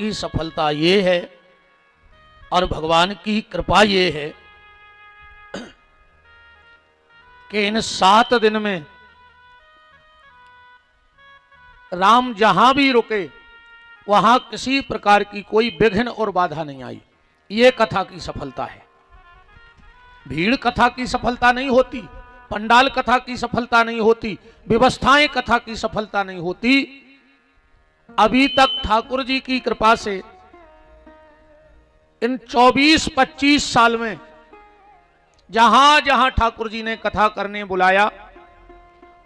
की सफलता ये है और भगवान की कृपा ये है कि इन 7 दिन में राम जहां भी रुके वहां किसी प्रकार की कोई विघ्न और बाधा नहीं आई। ये कथा की सफलता है। भीड़ कथा की सफलता नहीं होती, पंडाल कथा की सफलता नहीं होती, व्यवस्थाएं कथा की सफलता नहीं होती। अभी तक ठाकुर जी की कृपा से इन 24-25 साल में जहां जहां ठाकुर जी ने कथा करने बुलाया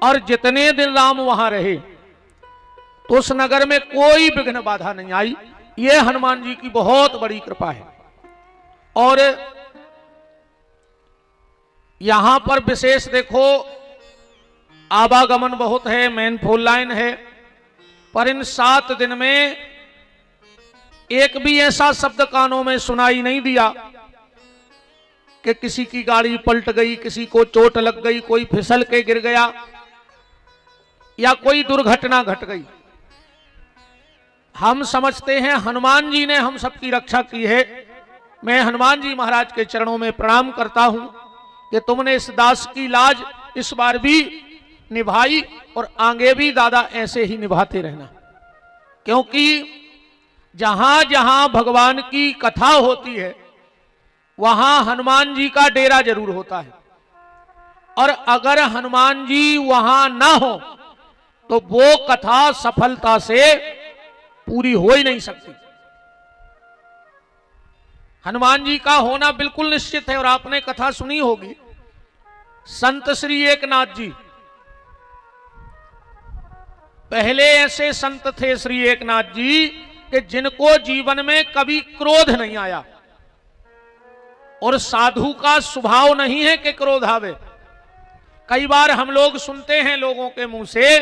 और जितने दिन राम वहां रहे तो उस नगर में कोई विघ्न बाधा नहीं आई। ये हनुमान जी की बहुत बड़ी कृपा है। और यहां पर विशेष देखो, आवागमन बहुत है, मेन फोन लाइन है, पर इन 7 दिन में एक भी ऐसा शब्द कानों में सुनाई नहीं दिया कि किसी की गाड़ी पलट गई, किसी को चोट लग गई, कोई फिसल के गिर गया या कोई दुर्घटना घट गई। हम समझते हैं हनुमान जी ने हम सबकी रक्षा की है। मैं हनुमान जी महाराज के चरणों में प्रणाम करता हूं कि तुमने इस दास की लाज इस बार भी निभाई और आगे भी दादा ऐसे ही निभाते रहना, क्योंकि जहां जहां भगवान की कथा होती है वहां हनुमान जी का डेरा जरूर होता है। और अगर हनुमान जी वहां ना हो तो वो कथा सफलता से पूरी हो ही नहीं सकती। हनुमान जी का होना बिल्कुल निश्चित है। और आपने कथा सुनी होगी, संत श्री एकनाथ जी, पहले ऐसे संत थे श्री एकनाथ जी कि जिनको जीवन में कभी क्रोध नहीं आया। और साधु का स्वभाव नहीं है कि क्रोध आवे। कई बार हम लोग सुनते हैं लोगों के मुंह से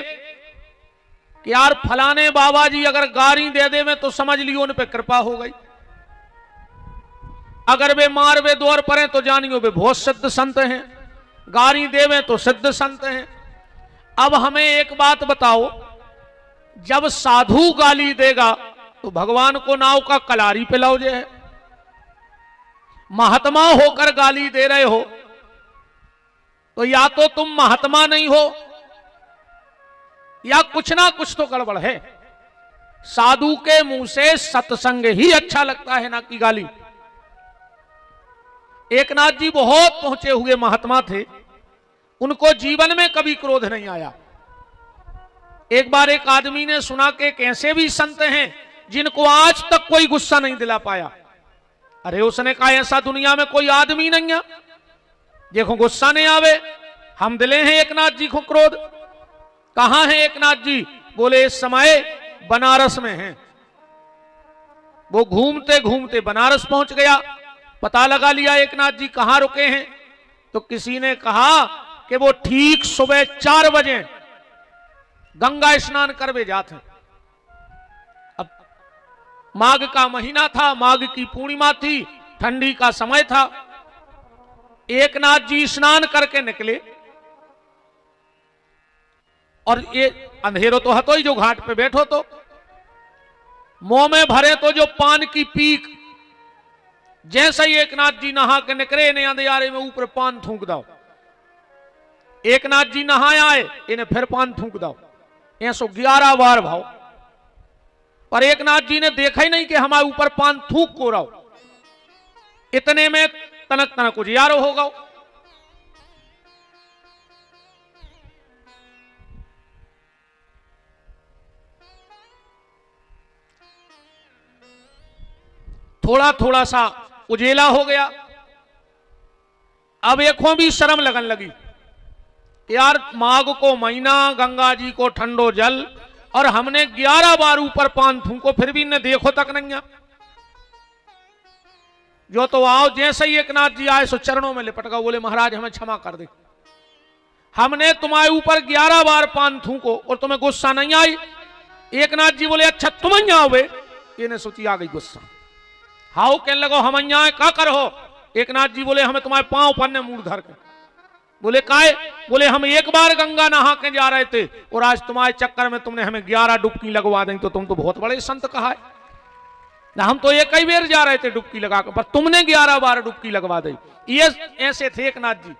कि यार फलाने बाबा जी अगर गारी दे दे में तो समझ लियो उन पे कृपा हो गई, अगर वे मार वे दौर पड़े तो जानियो वे बहुत सिद्ध संत हैं, गारी देवे तो सिद्ध संत हैं। अब हमें एक बात बताओ, जब साधु गाली देगा तो भगवान को नाव का कलारी पे लाओजे है। महात्मा होकर गाली दे रहे हो तो या तो तुम महात्मा नहीं हो या कुछ ना कुछ तो गड़बड़ है। साधु के मुंह से सत्संग ही अच्छा लगता है, ना कि गाली। एकनाथ जी बहुत पहुंचे हुए महात्मा थे, उनको जीवन में कभी क्रोध नहीं आया। एक बार एक आदमी ने सुना कि कैसे भी संत हैं जिनको आज तक कोई गुस्सा नहीं दिला पाया। अरे उसने कहा ऐसा दुनिया में कोई आदमी नहीं है देखो गुस्सा नहीं आवे। हम दिले हैं एकनाथ जी को क्रोध। कहां है एकनाथ जी? बोले इस समय बनारस में हैं। वो घूमते घूमते बनारस पहुंच गया। पता लगा लिया एकनाथ जी कहां रुके हैं, तो किसी ने कहा कि वो ठीक सुबह 4 बजे गंगा स्नान करवे जाते। अब माघ का महीना था, माघ की पूर्णिमा थी, ठंडी का समय था। एकनाथ जी स्नान करके निकले और ये अंधेरो तो हतो ही, जो घाट पे बैठो तो मुंह में भरे तो जो पान की पीक। जैसे ही एकनाथ जी नहा के निकले, इन्हें अंधियारे में ऊपर पान थूक दो। एकनाथ जी नहाए आए, इन्हें फिर पान थूक दो। 11 बार भाव। पर एकनाथ जी ने देखा ही नहीं कि हमारे ऊपर पान थूक को रहो। इतने में तनक तनक उजियारो होगा। थोड़ा थोड़ा सा उजेला हो गया। अब एकों भी शर्म लगन लगी, यार माघ को महीना, गंगा जी को ठंडो जल, और हमने 11 बार ऊपर पान थूको, फिर भी इन्हें देखो तक नहीं। जो तो आओ, जैसे ही एकनाथ जी आए सो चरणों में लिपट गए। बोले महाराज हमें क्षमा कर दे, हमने तुम्हारे ऊपर 11 बार पान थूको और तुम्हें गुस्सा नहीं आई। एकनाथ जी बोले अच्छा तुम यहाँ हुए। इन्हें सोची आ गई गुस्सा। हाउ कहने लगो हम यहाँ क्या करो। एकनाथ जी बोले हमें तुम्हारे पांव पन्ने मूड धर के। बोले काहे? बोले हम एक बार गंगा नहा के जा रहे थे और आज तुम्हारे चक्कर में तुमने हमें 11 डुबकी लगवा दी, तो तुम तो बहुत बड़े संत कहा है। ना हम तो एक ही बेर जा रहे थे डुबकी लगाकर, पर तुमने 11 बार डुबकी लगवा दी। ये ऐसे थे एकनाथ जी।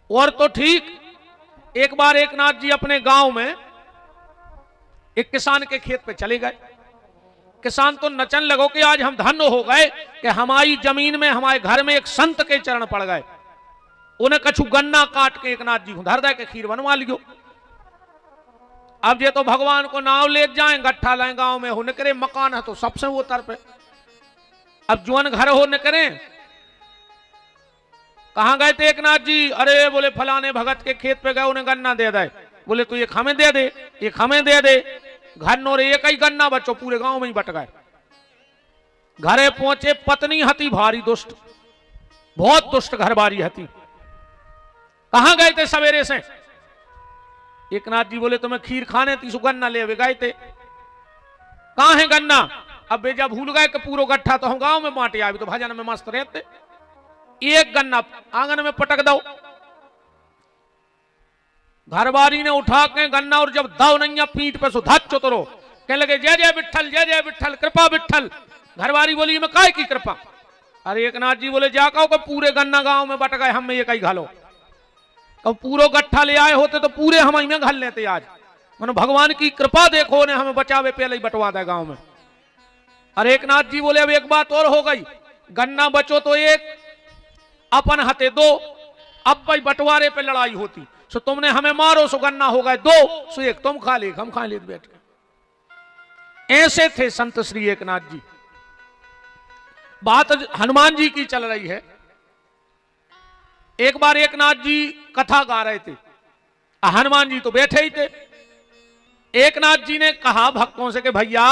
और तो ठीक, एक बार एकनाथ जी अपने गांव में एक किसान के खेत पे चले गए। किसान तो नचन लगो कि आज हम धन्य हो गए कि हमारी जमीन में, हमारे घर में एक संत के चरण पड़ गए। उन्हें कछु गन्ना काट के एकनाथ जी को धर दे के खीर बनवा लियो। अब ये तो भगवान को नाव ले जाए, गट्ठा लाए, गांव में हो निकरे, मकान है तो सबसे वो तर पे। अब जुअन घर हो निकरे, कहां गए थे एकनाथ जी? अरे बोले फलाने भगत के खेत पे गए, उन्हें गन्ना दे दे। बोले तो एक हमें दे दे, एक हमें दे दे। घर नो रे एक ही गन्ना बच्चों पूरे गांव में ही बट गए। घरे पहुंचे, पत्नी हती भारी दुष्ट, बहुत दुष्ट घरबारी हती। कहां गए थे सवेरे से? एकनाथ जी बोले तुम्हें खीर खाने थी, गन्ना ले गए थे। कहां है गन्ना? अब बेजा भूल गए कि पूरा गट्ठा तो हम गांव में बांटे, आए तो भजन में मस्त रहते। एक गन्ना आंगन में पटक दो। घरबारी ने उठा के गन्ना और जब दाव नैया पीठ पे सो धच चुतरो, कहने लगे जय जय विठल, जय जय विठल, कृपा विठल। घरबारी बोली मैं काय की कृपा? अरे एकनाथ जी बोले जा कहो कि पूरे गन्ना गांव में बट गए, हम में ये कहीं घालो। कब पूरा गट्ठा ले आए होते तो पूरे हम में घल लेते आज। मैंने भगवान की कृपा देखो ने हमें बचावे, पहले ही बटवा दे गांव में। अरे एकनाथ जी बोले अब एक बात और हो गई, गन्ना बचो तो एक, अपन हते दो। अब भाई बंटवारे पे लड़ाई होती, सो तुमने हमें मारो, सो गन्ना हो गए दो, सो एक तुम खा ले, हम खा ले बैठ के। ऐसे थे संत श्री एकनाथ जी। बात हनुमान जी की चल रही है। एक बार एकनाथ जी कथा गा रहे थे, हनुमान जी तो बैठे ही थे। एकनाथ जी ने कहा भक्तों से कि भैया,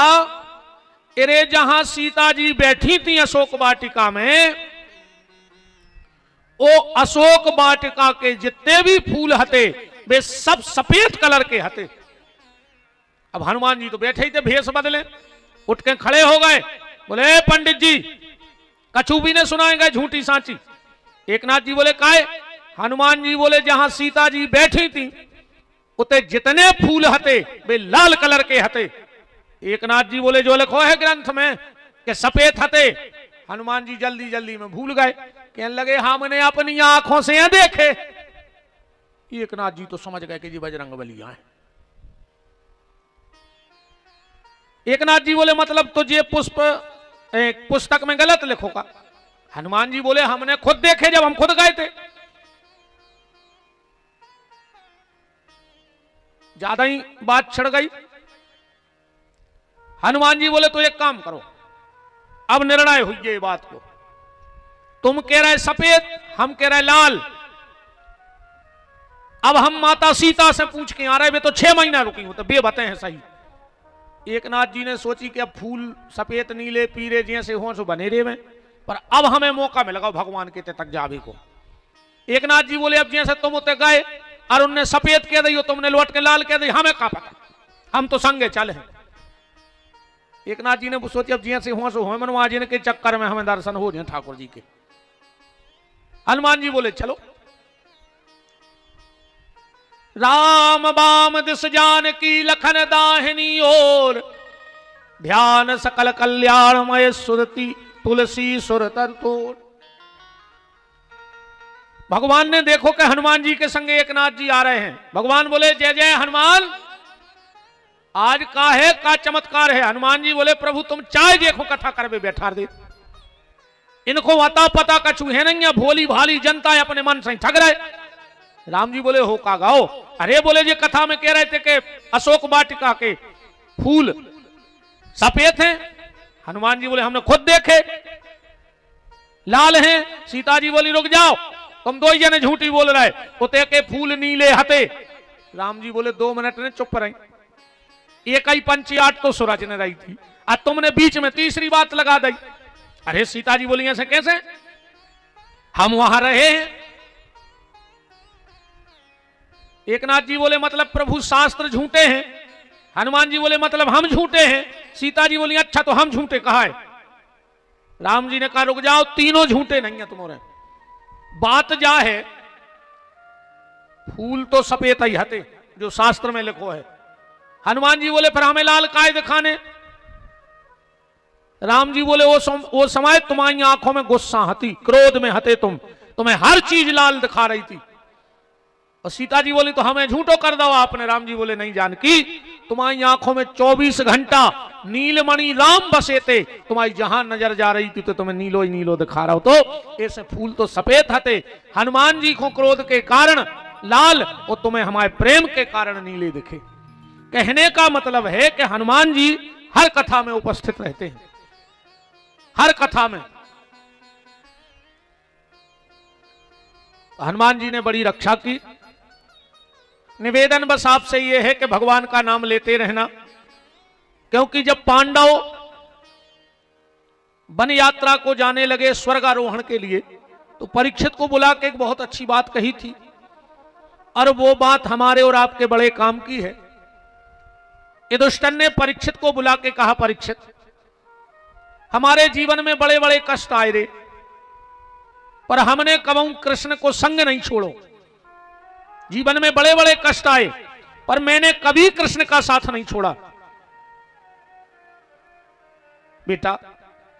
अरे जहां सीता जी बैठी थी अशोक वाटिका में, वो अशोक वाटिका के जितने भी फूल हते वे सब सफेद कलर के हते। अब हनुमान जी तो बैठे ही थे, भेष बदले, उठ के खड़े हो गए। बोले पंडित जी, कछु भी ने सुनाएंगे झूठी सांची। एकनाथ जी बोले काहे? हनुमान जी बोले जहां सीता जी बैठी थी उते जितने फूल हते वे लाल कलर के हते। एकनाथ जी बोले जो लिखो है ग्रंथ में कि सफेद हते। हनुमान जी जल्दी जल्दी में भूल गए, कहने लगे हमने अपनी आंखों से देखे। एकनाथ जी तो समझ गए कि जी बजरंगबली आए। एकनाथ जी बोले मतलब तुझे पुस्तक में गलत लिखो का? हनुमान जी बोले हमने खुद देखे, जब हम खुद गए थे। ज्यादा ही बात छिड़ गई। हनुमान जी बोले तो एक काम करो, अब निर्णय हुई ये बात को, तुम कह रहे सफेद, हम कह रहे लाल। अब हम माता सीता से पूछ के आ रहे, वे तो 6 महीना रुकी हो, तो बे बताए हैं सही। एकनाथ जी ने सोची कि अब फूल सफेद नीले पीले जैसे हो सो बने रे में, पर अब हमें मौका मिलेगा भगवान के तक जावे को। एकनाथ जी बोले अब जैसे तुम उते गए और उनने सफेद कह दी, तुमने लौट के लाल कह दी, हमें क्या पता, हम तो संगे चले हैं। एकनाथ जी ने सोचा अब जैसे हो सो हो, मनवा जी के चक्कर में हमें दर्शन हो जाए ठाकुर जी के। हनुमान जी बोले चलो। राम बाम दिस जान की लखन दाहिनी ओर, ध्यान सकल कल्याणमय सुरति तुलसी सुर तर तोड़। भगवान ने देखो कि हनुमान जी के संगे एकनाथ जी आ रहे हैं। भगवान बोले जय जय हनुमान, आज का चमत्कार है। हनुमान जी बोले प्रभु तुम चाय देखो कथा करवे बैठा दे, इनको अता पता कछु है नहीं, भोली भाली जनता है अपने मन से ठग रहे। राम जी बोले हो का गाओ? अरे बोले ये कथा में कह रहे थे कि अशोक वाटिका के फूल सफेद हैं। हनुमान जी बोले हमने खुद देखे लाल हैं। सीता जी बोली रुक जाओ, तुम दो ही जने झूठी बोल रहे, उते के फूल नीले हते। राम जी बोले 2 मिनट ने चुप रही, एक ही पंची 8 तो सूरज ने रही थी, आज तुमने बीच में तीसरी बात लगा दी। अरे सीता जी बोली ऐसे कैसे, हम वहां रहे हैं। एकनाथ जी बोले मतलब प्रभु शास्त्र झूठे हैं। हनुमान जी बोले मतलब हम झूठे हैं। सीता जी बोली अच्छा तो हम झूठे कहा है? राम जी ने कहा रुक जाओ, तीनों झूठे नहीं है तुम्हारे। बात जा है फूल तो सफेद ही हते जो शास्त्र में लिखो है। हनुमान जी बोले फिर हमें लाल काय दिखाने? राम जी बोले वो समय तुम्हारी आंखों में गुस्सा हती, क्रोध में हते तुम्हें हर चीज लाल दिखा रही थी। और सीता जी बोली तो हमें झूठो कर दो आपने। राम जी बोले नहीं जानकी, तुम्हारी आंखों में 24 घंटा नीलमणि राम बसे थे, तुम्हारी जहां नजर जा रही थी तो तुम्हें नीलो ही नीलो दिखा रहा हो। तो ऐसे फूल तो सफेद हते, हनुमान जी को क्रोध के कारण लाल और तुम्हें हमारे प्रेम के कारण नीले दिखे। कहने का मतलब है कि हनुमान जी हर कथा में उपस्थित रहते हैं, हर कथा में। हनुमान जी ने बड़ी रक्षा की। निवेदन बस आपसे यह है कि भगवान का नाम लेते रहना, क्योंकि जब पांडव वन यात्रा को जाने लगे स्वर्गारोहण के लिए, तो परीक्षित को बुला के एक बहुत अच्छी बात कही थी, और वो बात हमारे और आपके बड़े काम की है। युधिष्ठिर ने परीक्षित को बुला के कहा, परीक्षित हमारे जीवन में बड़े बड़े कष्ट आए रे, पर हमने कबहू कृष्ण को संग नहीं छोड़ो। जीवन में बड़े बड़े कष्ट आए, पर मैंने कभी कृष्ण का साथ नहीं छोड़ा। बेटा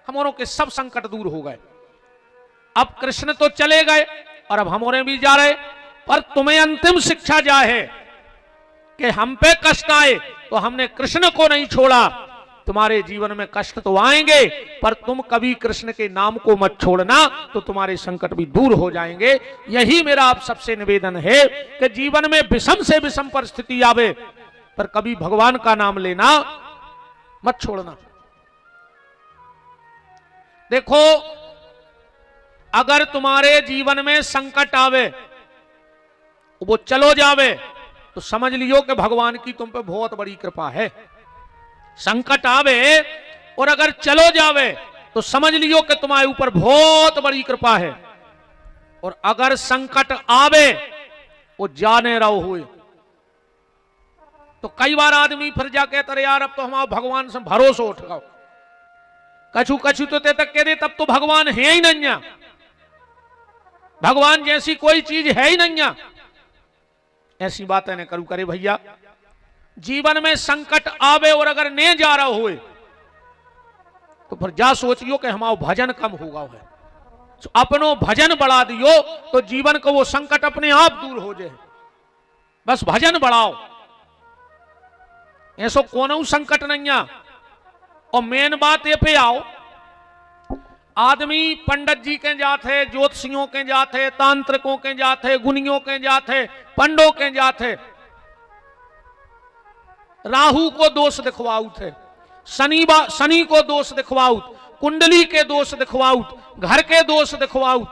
हमारों के सब संकट दूर हो गए, अब कृष्ण तो चले गए और अब हमारे भी जा रहे, पर तुम्हें अंतिम शिक्षा जा है कि हम पे कष्ट आए तो हमने कृष्ण को नहीं छोड़ा। तुम्हारे जीवन में कष्ट तो आएंगे, पर तुम कभी कृष्ण के नाम को मत छोड़ना, तो तुम्हारे संकट भी दूर हो जाएंगे। यही मेरा आप सबसे निवेदन है कि जीवन में विषम से विषम परिस्थिति आवे, पर कभी भगवान का नाम लेना मत छोड़ना। देखो, अगर तुम्हारे जीवन में संकट आवे, वो चलो जावे, तो समझ लियो कि भगवान की तुम पे बहुत बड़ी कृपा है। संकट आवे और अगर चलो जावे तो समझ लियो कि तुम्हारे ऊपर बहुत बड़ी कृपा है। और अगर संकट आवे वो जाने रहो हुए, तो कई बार आदमी फिर जाके अरे यार अब तो हमारा भगवान से भरोसा उठ गया, कछु कछु तो ते तक कह दे तब तो भगवान है ही नहीं, भगवान जैसी कोई चीज है ही नहीं। ऐसी बातें न करूं करे भैया। जीवन में संकट आवे और अगर नहीं जा रहा हुए, तो फिर जा सोचियो कि हमारा भजन कम होगा है, तो अपनो भजन बढ़ा दियो तो जीवन को वो संकट अपने आप दूर हो जाए। बस भजन बढ़ाओ, ऐसो कोनो संकट नहीं है। और मेन बात ये पे आओ, आदमी पंडित जी के जाते, ज्योतिषियों के जाते, तांत्रिकों के जाते, गुनियों के जाते, पंडों के जाते, राहु को दोष दिखवाऊ थे, शनि को दोष दिखवाऊ, कुंडली के दोष दिखवाऊ, घर के दोष दिखवाऊ,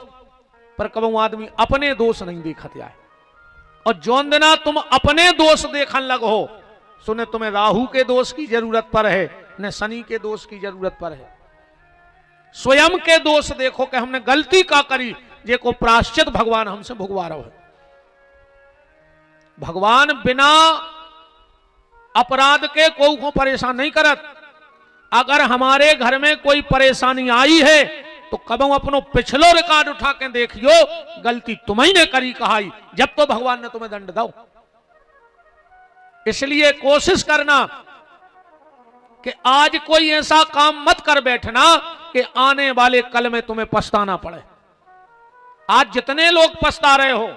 पर कबू आदमी अपने दोष नहीं देखते आए। और जौन दिना तुम अपने दोष देखने लगो, सुने तुम्हें राहु के दोष की जरूरत पर है, न शनि के दोष की जरूरत पर है। स्वयं के दोष देखो कि हमने गलती का करी, जे को प्रायश्चित भगवान हमसे भुगवा रहा है। भगवान बिना अपराध के कोई को परेशान नहीं करत। अगर हमारे घर में कोई परेशानी आई है तो कबू अपनो पिछलो रिकॉर्ड उठा के देखियो, गलती तुम्हें ने करी कहाई, जब तो भगवान ने तुम्हें दंड दो। इसलिए कोशिश करना कि आज कोई ऐसा काम मत कर बैठना कि आने वाले कल में तुम्हें पछताना पड़े। आज जितने लोग पछता रहे हो,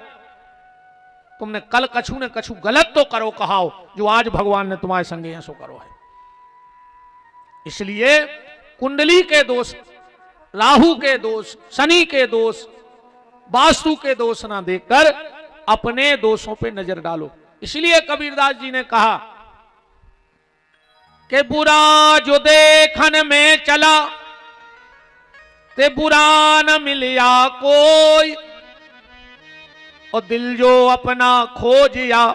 तुमने कल कछु ने कछु गलत तो करो कहाओ, जो आज भगवान ने तुम्हारे संगे ऐसो करो है। इसलिए कुंडली के दोष, राहु के दोष, शनि के दोष, वास्तु के दोष ना देखकर अपने दोषों पे नजर डालो। इसलिए कबीरदास जी ने कहा कि बुरा जो देखन में चला ते बुरा न मिलिया कोई, और दिल जो अपना खोजिया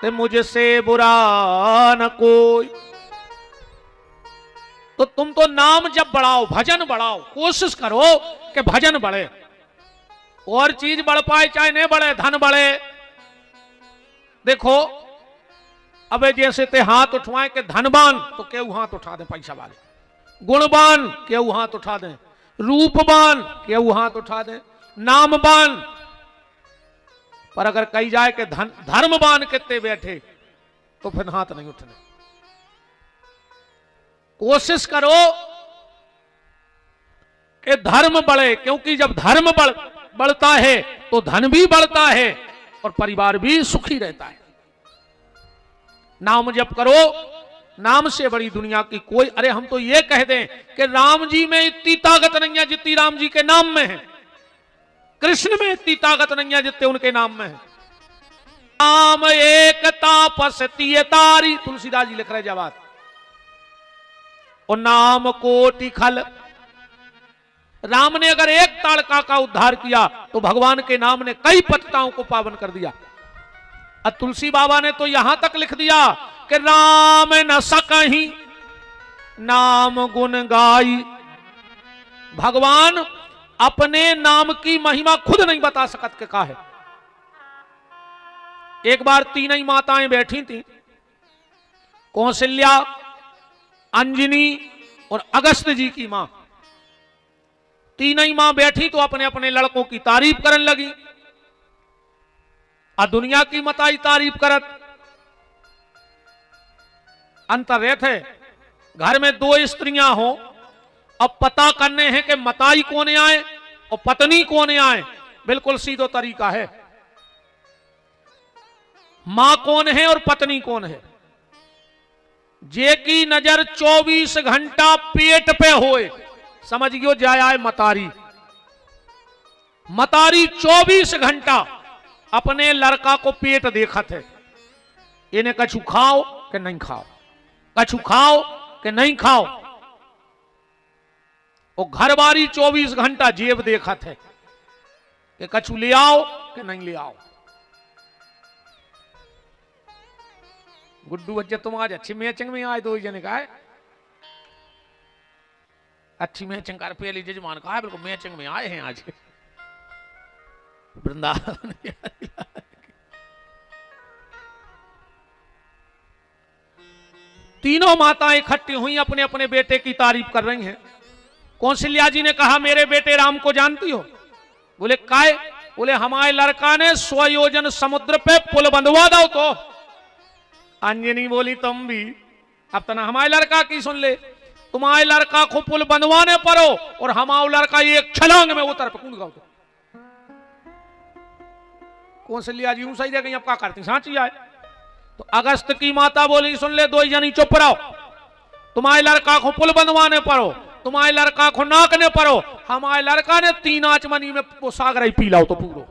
ते मुझसे बुरा न कोई। तो तुम तो नाम जब बढ़ाओ, भजन बढ़ाओ, कोशिश करो कि भजन बढ़े। और चीज बढ़ पाए चाहे नहीं बढ़े, धन बढ़े। देखो अब जैसे ते हाथ उठवाए के धनवान तो केहू हाथ उठा दे, पैसा वाले, गुणवान केहू हाथ उठा दे, रूपवान केहू हाथ उठा दे, नामवान। पर अगर कही जाए कि धर्मवान कितने बैठे तो फिर हाथ नहीं उठने। कोशिश करो कि धर्म बढ़े, क्योंकि जब धर्म बढ़ता है तो धन भी बढ़ता है और परिवार भी सुखी रहता है। नाम जप करो, नाम से बड़ी दुनिया की कोई, अरे हम तो ये कह दें कि राम जी में इतनी ताकत नहीं है जितनी राम जी के नाम में है, कृष्ण में इतनी ताकत नहीं है जितने उनके नाम में है। नाम एक तापस तिय तारी, तुलसीदास जी लिख रहे जवाब। और नाम कोटि खल, राम ने अगर एक ताड़का का उद्धार किया तो भगवान के नाम ने कई पतिताओं को पावन कर दिया। और तुलसी बाबा ने तो यहां तक लिख दिया कि राम न सकहीं नाम गुण गाई। भगवान अपने नाम की महिमा खुद नहीं बता सकत के का है। एक बार तीन ही माताएं बैठी थी, कौशल्या, अंजनी और अगस्त जी की मां। तीन ही मां बैठी तो अपने अपने लड़कों की तारीफ करने लगी और दुनिया की मताई तारीफ करत। अंतर रहते घर में दो स्त्रियां हो, अब पता करने हैं कि मताई कौन आए और पत्नी कौन आए। बिल्कुल सीधो तरीका है, मां कौन है और पत्नी कौन है। जे की नजर 24 घंटा पेट पे होए, समझियो जाए आए मतारी। मतारी 24 घंटा अपने लड़का को पेट देखत है, इन्हें कछु खाओ कि नहीं खाओ, कछु खाओ कि नहीं खाओ। और घरवारी 24 घंटा जेब देखत है कि कछु ले आओ कि नहीं ले आओ। गुड्डू बच्चे तुम आज अच्छी मैचिंग में आए, दो जने का है अच्छी मैचिंग कर, पहली जजमान कहा बिल्कुल मैचिंग में आए हैं आज वृंदावन। तीनों माताएं इकट्ठी हुई, अपने अपने बेटे की तारीफ कर रही हैं। कौशल्या जी ने कहा मेरे बेटे राम को जानती हो? बोले काय? बोले हमारे लड़का ने 100 योजन समुद्र पे पुल बंधवा दो। तो अंजनी बोली तुम भी अब तना हमारे लड़का की सुन ले, तुम्हारे लड़का को पुल बंधवाने पड़ो और हमारा लड़का एक छलांग में उतर पे कूद गया। तो कौशल्या जी यूं सही जगह अब क्या करती सांची आए। तो अगस्त की माता बोली सुन ले, दो जनी चुप रहो, तुम्हारे लड़का को पुल बंधवाने पड़ो, तुम्हारे लड़का को नाकने पड़ो। हमारे लड़का ने 3 आचमनी में सागर ही पी लाओ तो पूरो।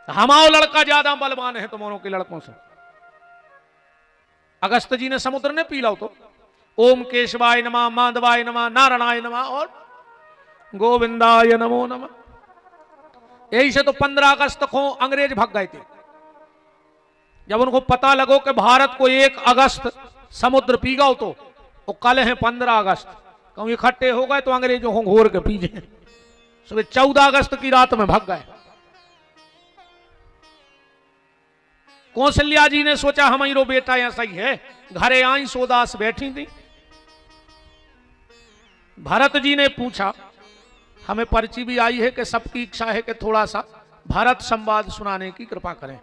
हमारा लड़का ज्यादा बलवान है तुम्हारों के लड़कों से। अगस्त जी ने समुद्र ने पी लाओ तो ओम केशवाय नमः, माधवाय नमः, नारायणाय नमः और गोविंदाय नमो नमः। यही से तो 15 अगस्त को अंग्रेज भाग गए थे। जब उनको पता लगो कि भारत को 1 अगस्त समुद्र पी गओ तो वो कल है 15 अगस्त, कहूं इकट्ठे हो गए तो अंग्रेजों को घोर के पीजे। सुबह 14 अगस्त की रात में भाग गए। कौशल्या जी ने सोचा हमारो बेटा ऐसा ही है, घरे आई सोदास बैठी थी। भरत जी ने पूछा, हमें पर्ची भी आई है कि सबकी इच्छा है कि थोड़ा सा भारत संवाद सुनाने की कृपा करें।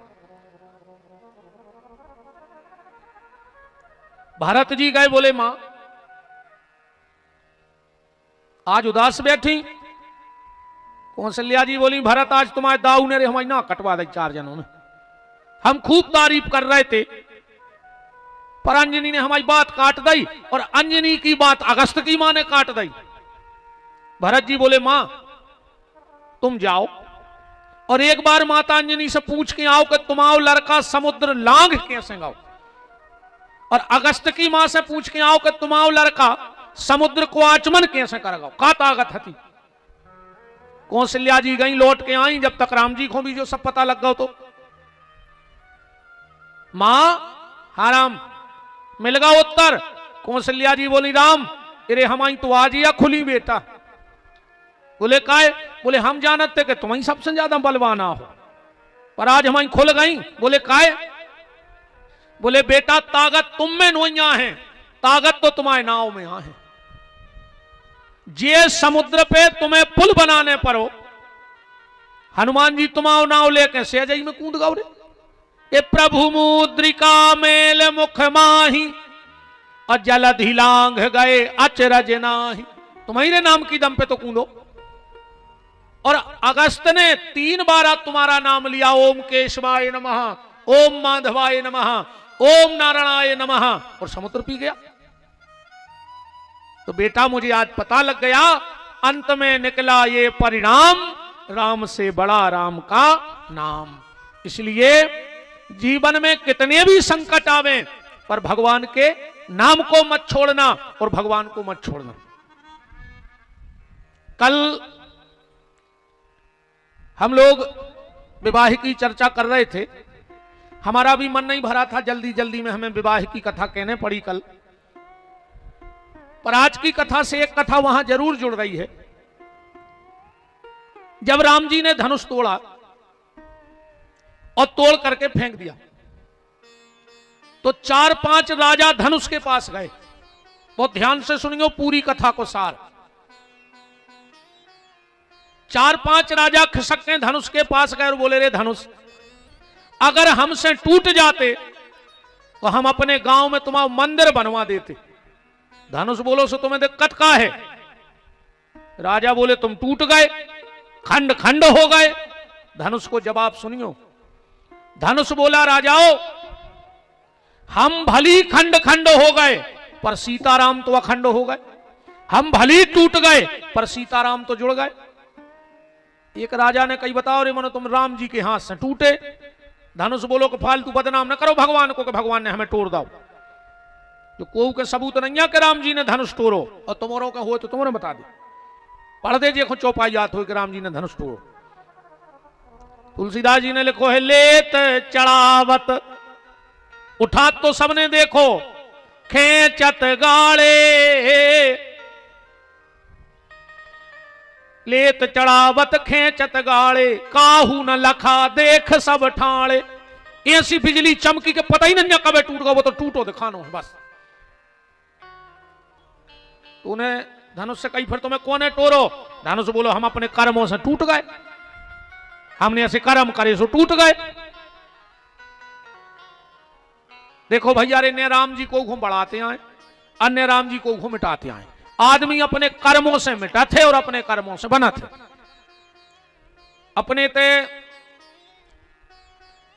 भरत जी गए, बोले मां आज उदास बैठी। कौशल्या जी बोली भरत आज तुम्हारे दाऊ ने हमारी ना कटवा दी 4 जनों ने, हम खूब तारीफ कर रहे थे पर अंजनी ने हमारी बात काट दी और अंजनी की बात अगस्त की मां ने काट दी। भरत जी बोले मां तुम जाओ और एक बार माता अंजनी से पूछ के आओ कि तुम्हारा लड़का समुद्र लांघ कैसे गाओ, और अगस्त की मां से पूछ के आओ कि तुम्हारा लड़का समुद्र को आचमन कैसे करेगा, का ताकत हती। कौशल्या जी गई, लौट के आई, जब तक राम जी को भी जो सब पता लग गया। तो मां हाँ राम, मिल गया उत्तर। कौशल्या जी बोली राम अरे हमारी तो आज या खुली बेटा। बोले काय? बोले हम जानते कि तुम्हें सबसे ज्यादा बलवाना हो, पर आज हमारी खुल गई। बोले काय? बोले बेटा ताकत तुम में नोइया है, ताकत तो तुम्हारे नाव में यहां है। जे समुद्र पे तुम्हें पुल बनाने पर हो, हनुमान जी तुम्हारा नाव लेके सहजई में कूद गए रे। ये प्रभु मुद्रिका मेल मुख माही और जलधि लांघ गए अचरज नाही। तुम्हारे नाम की दम पे तो कूदो। और अगस्त ने 3 बार तुम्हारा नाम लिया, ओम केशवाय नमः, ओम माधवाय नमः, ओम नारायणाय नमः, और समुद्र पी गया। तो बेटा मुझे आज पता लग गया, अंत में निकला ये परिणाम, राम से बड़ा राम का नाम। इसलिए जीवन में कितने भी संकट आवे, पर भगवान के नाम को मत छोड़ना और भगवान को मत छोड़ना। कल हम लोग विवाह की चर्चा कर रहे थे, हमारा भी मन नहीं भरा था, जल्दी जल्दी में हमें विवाह की कथा कहने पड़ी कल। पर आज की कथा से एक कथा वहां जरूर जुड़ रही है। जब राम जी ने धनुष तोड़ा और तोड़ करके फेंक दिया, तो 4-5 राजा धनुष के पास गए। बहुत ध्यान से सुनियो पूरी कथा को सार। 4-5 राजा खिसक के धनुष के पास गए और बोले, रे धनुष, अगर हमसे टूट जाते तो हम अपने गांव में तुम्हारा मंदिर बनवा देते। धनुष बोलो सो तुम्हें दिक्कत का है? राजा बोले, तुम टूट गए, खंड खंड हो गए। धनुष को जवाब सुनियो। धनुष बोला, राजाओं, हम भली खंड खंड हो गए पर सीताराम तो अखंड हो गए। हम भली टूट गए पर सीताराम तो जुड़ गए। एक राजा ने कही, बताओ रे मनो, तुम राम जी के हाथ से टूटे। धनुष बोलो कि फालतू बदनाम न करो भगवान को कि भगवान ने हमें तोड़ दो। जो कोई के सबूत नहीं है कि राम जी ने धनुष तोड़ो, और तुम्हारों का हो तो तुम्हारे बता दे। पढ़ दे देखो चौपाई याद हो कि राम जी ने धनुष तोड़ो। तुलसीदास जी ने लिखो है, लेत चढ़ावत, उठा तो सबने देखो, खेचत गाड़े, लेत चढ़ावत खेचत गाड़े, काहू न लखा देख सब ठाणे। ऐसी बिजली चमकी के पता ही नहीं कब टूट गया, वो तो टूटो दिखानो है बस। तूने धनुष से कही, फिर तुम्हें कौन है टोरो? धनुष बोलो, हम अपने कर्मों से टूट गए, हमने ऐसे कर्म करे सो टूट गए। देखो भैया, अन्य राम जी को घूम बढ़ाते आए, अन्य राम जी को घूम मिटाते आए। आदमी अपने कर्मों से मिटा थे और अपने कर्मों से बना थे। अपने ते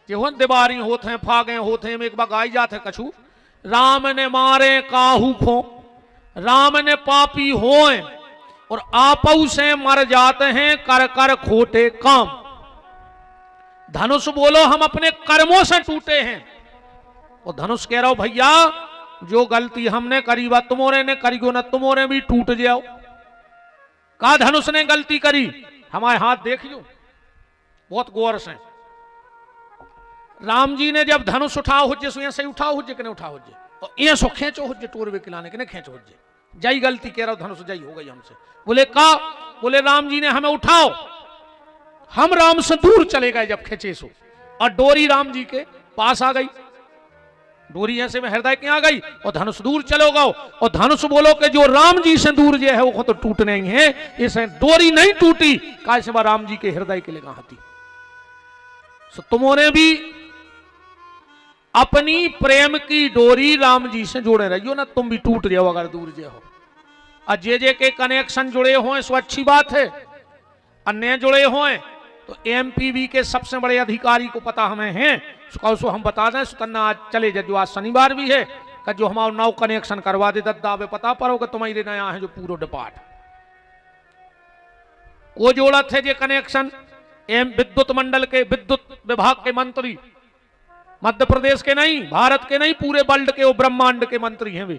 जो दिवारी होते हैं, फागे होते हैं, एक बार गाई जाते कछु, राम ने मारे काहू खो, राम ने पापी होए और आपऊ से मर जाते हैं कर कर खोटे काम। धनुष बोलो, हम अपने कर्मों से टूटे हैं। और धनुष कह रहा हो, भैया जो गलती हमने करी वह तुम्हारे ने करी हो ना, तुम्हारे भी टूट जाओ। कहा धनुष ने गलती करी? हमारे हाथ देख लो बहुत गौर से। राम जी ने जब धनुष उठाओ हुज्जे सो ऐसे उठाओ हुज्जे कि उठाओ हुज्जे, और ये सो खेचो हुज्जे टोरवे खिलाने के खेचो हुज्जे। जय गलती कह रहा हूं, धनुष जय हो गई हमसे। बोले का? बोले राम जी ने हमें उठाओ, हम राम से दूर चले गए जब खेचे सो, और डोरी राम जी के पास आ गई। डोरी ऐसे में हृदय के आ गई और धनुष दूर चलो गो। और धनुष बोलो कि जो राम जी से दूर जो है वो तो टूटने ही है, इसे डोरी नहीं टूटी, कैसे राम जी के हृदय के लगा हाथी। सो तुम्होंने भी अपनी प्रेम की डोरी राम जी से जोड़े रहियो ना, तुम भी टूट जाओ अगर दूर जे हो। और जे के कनेक्शन जुड़े हो सो अच्छी बात है, अन्य जुड़े हो तो एमपीवी के सबसे बड़े अधिकारी को पता हमें है, सो हम बता दें। सुतन्ना आज चले जो आज शनिवार भी है, कि जो हमारा नौ कनेक्शन करवा दे दद्दा वे पता पड़ो कि तुम्हारे नया है जो पूरा डिपार्ट को जोड़ा थे जे कनेक्शन। विद्युत मंडल के, विद्युत विभाग के मंत्री, मध्य प्रदेश के नहीं, भारत के नहीं, पूरे वर्ल्ड के, वो ब्रह्मांड के मंत्री हैं वे।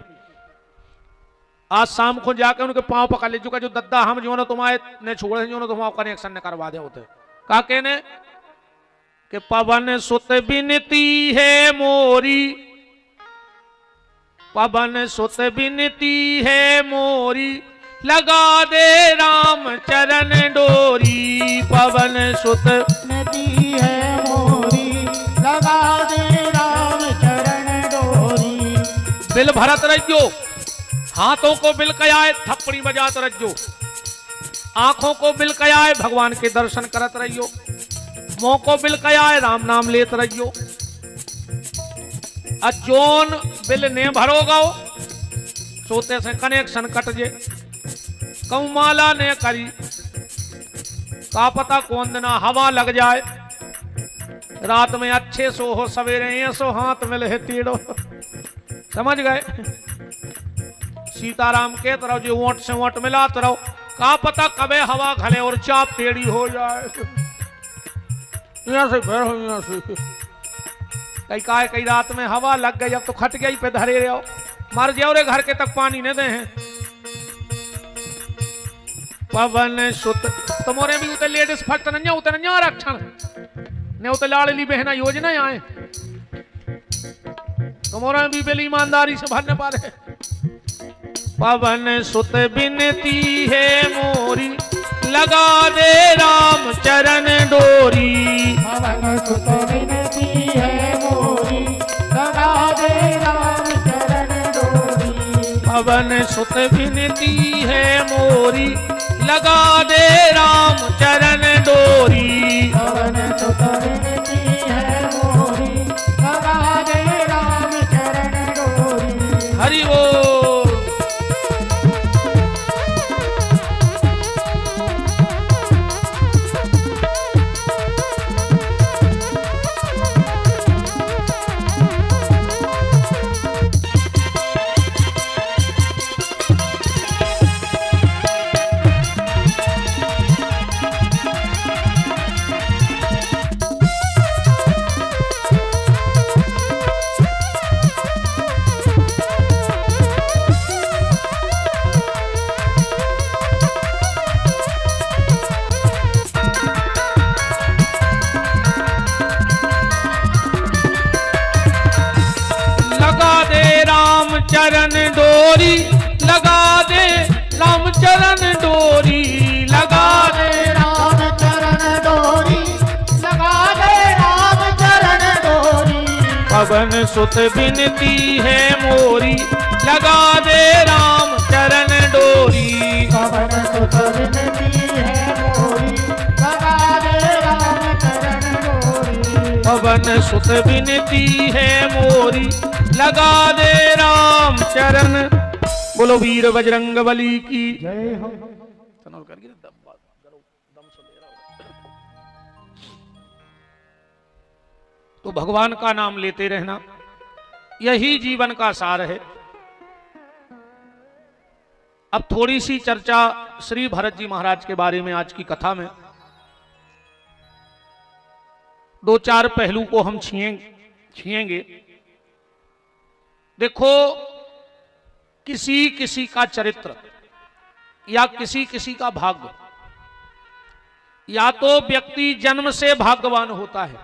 आज शाम को जाके उनके पांव पकड़ ले चुका, जो दद्दा हम जो ना तुम्हारे ने छोड़े जो ना तुम्हारा कनेक्शन ने करवा दे होते। का कहने कि पवन सुत बिनती है मोरी, पवन सुत बिनती है मोरी, लगा दे राम चरण डोरी। पवन सुत बिनती है मोरी, लगा दे राम चरण डोरी। बिल भरत रहियो, हाथों को बिल कयाए थप्पड़ी बजात रहियो, आंखों को बिल कयाए भगवान के दर्शन करत रहियो, मुंह को बिल कयाए राम नाम लेत रहियो। जोन बिल ने भरोगा सोते से कनेक्शन कट जे। कौमाला ने करी, का पता कौन दिना हवा लग जाए, रात में अच्छे सो हो, सवेरे ऐसो हाथ में लहे टेढ़ो। समझ गए? सीताराम के तरह जो वोट से वोट मिला तो रहो, का पता कबे हवा घले और चाप टेढ़ी हो जाए। यहाँ से फिर हो, यहाँ से कई रात में हवा लग गई, अब तो खट गई पे धरे रहो, मर जाओ रे, घर के तक पानी न दे हैं। पवन सुत तुम्हारे भी उते लेडीज फट न उते न आरक्षण ने उते लाड़ली बहना योजना आए, तुम्हारा भी बिल ईमानदारी से भरने पारे। पवन सुत बिनती है मोरी, लगा दे राम चरण डोरी। पवन सुत बिनती है मोरी, लगा दे राम चरण डोरी। पवन सुत बिनती है मोरी, लगा दे राम चरण डोरी। पवन सुत बिनती है मोरी, लगा दे राम चरण डोरी। हरि बोल। चरण डोरी लगा दे राम चरण डोरी, लगा दे राम चरण डोरी, लगा दे राम चरण डोरी। पवन सुत बिनती है मोरी, लगा दे राम चरण डोरी। पवन सुत बिनती है मोरी, लगा दे राम चरण डोरी। पवन सुत बिनती है मोरी, लगा दे राम चरण। बोलो वीर बजरंग बली की जय हो। तो भगवान का नाम लेते रहना, यही जीवन का सार है। अब थोड़ी सी चर्चा श्री भरत जी महाराज के बारे में आज की कथा में, दो चार पहलू को हम छीएंगे। देखो, किसी किसी का चरित्र या किसी किसी का भाग्य, या तो व्यक्ति जन्म से भाग्यवान होता है,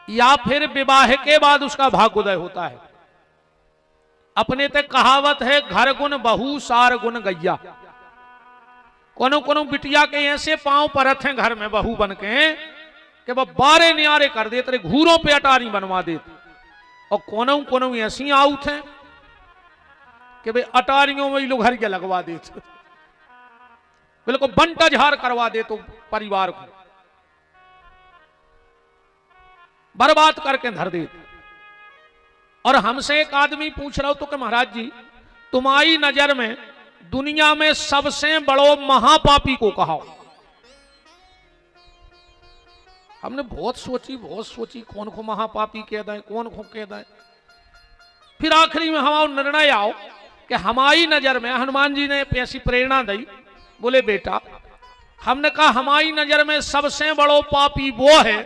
या फिर विवाह के बाद उसका भाग्योदय होता है। अपने ते कहावत है, घर गुण बहू सार गुण गैया। कोनो कोनो बिटिया के ऐसे पांव परत हैं घर में बहू बन के कि वह बारे न्यारे कर देते रहे, घूरों पे अटारी बनवा देते। और कोनो कोनो ऐसी आउट हैं कि भाई अटारियों में लोग हरिया लगवा देते, बिल्कुल बंटा झार करवा दे, तो परिवार को बर्बाद करके धर देते। और हमसे एक आदमी पूछ रहा हो तो कि महाराज जी, तुम्हारी नजर में दुनिया में सबसे बड़ो महापापी को कहा? हमने बहुत सोची कौन को महापापी कह दें, कौन को कह दें। फिर आखिरी में हमारा निर्णय आओ कि हमारी नजर में, हनुमान जी ने ऐसी प्रेरणा दी, बोले बेटा, हमने कहा हमारी नजर में सबसे बड़ो पापी वो है,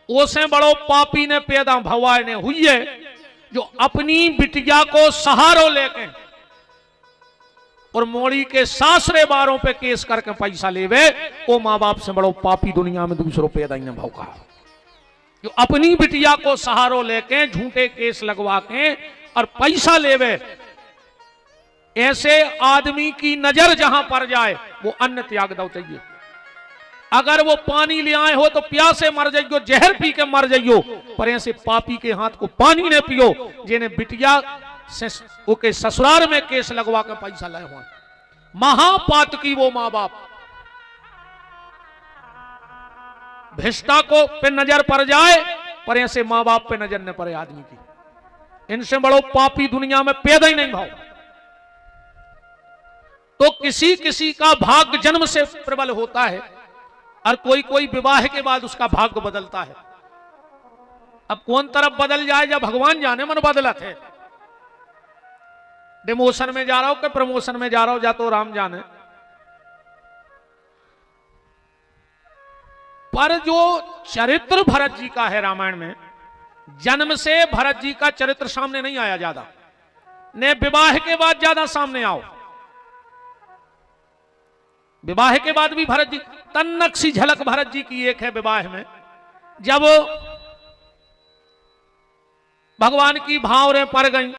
उसे बड़ो पापी ने पैदा भगवान ने हुई है, जो अपनी बिटिया को सहारो लेके और मोड़ी के सासरे बारों पे केस करके पैसा लेवे, वो माँ बाप से बड़ो पापी दुनिया में दूसरों पैदा ही न भाव कहा। जो अपनी बिटिया को सहारो लेके झूठे केस लगवा के और पैसा लेवे, ऐसे आदमी की नजर जहां पर जाए वो अन्न त्याग दो चाहिए। अगर वो पानी ले आए हो तो प्यासे मर जाइयो, जहर पी के मर जाइयो, पर ऐसे पापी के हाथ को पानी ने पियो जिन्हें बिटिया के ससुराल में केस लगवा के पैसा लाए हुए। महापात की वो माँ बाप भ्रष्टा को पे नजर पड़ जाए, पर ऐसे माँ बाप पे नजर न पड़े आदमी की। इनसे बड़ो पापी दुनिया में पैदा ही नहीं भाव। तो किसी किसी का भाग्य जन्म से प्रबल होता है और कोई कोई विवाह के बाद उसका भाग्य बदलता है। अब कौन तरफ बदल जाए जब भगवान जाने, मन बदलत है। डिमोशन में जा रहा हो कि प्रमोशन में जा रहा हो, जा तो राम जाने। पर जो चरित्र भरत जी का है रामायण में, जन्म से भरत जी का चरित्र सामने नहीं आया ज्यादा, ने विवाह के बाद ज्यादा सामने आओ। विवाह के बाद भी भरत जी, तन्नक सी झलक भरत जी की एक है विवाह में, जब भगवान की भावरें पड़ गई,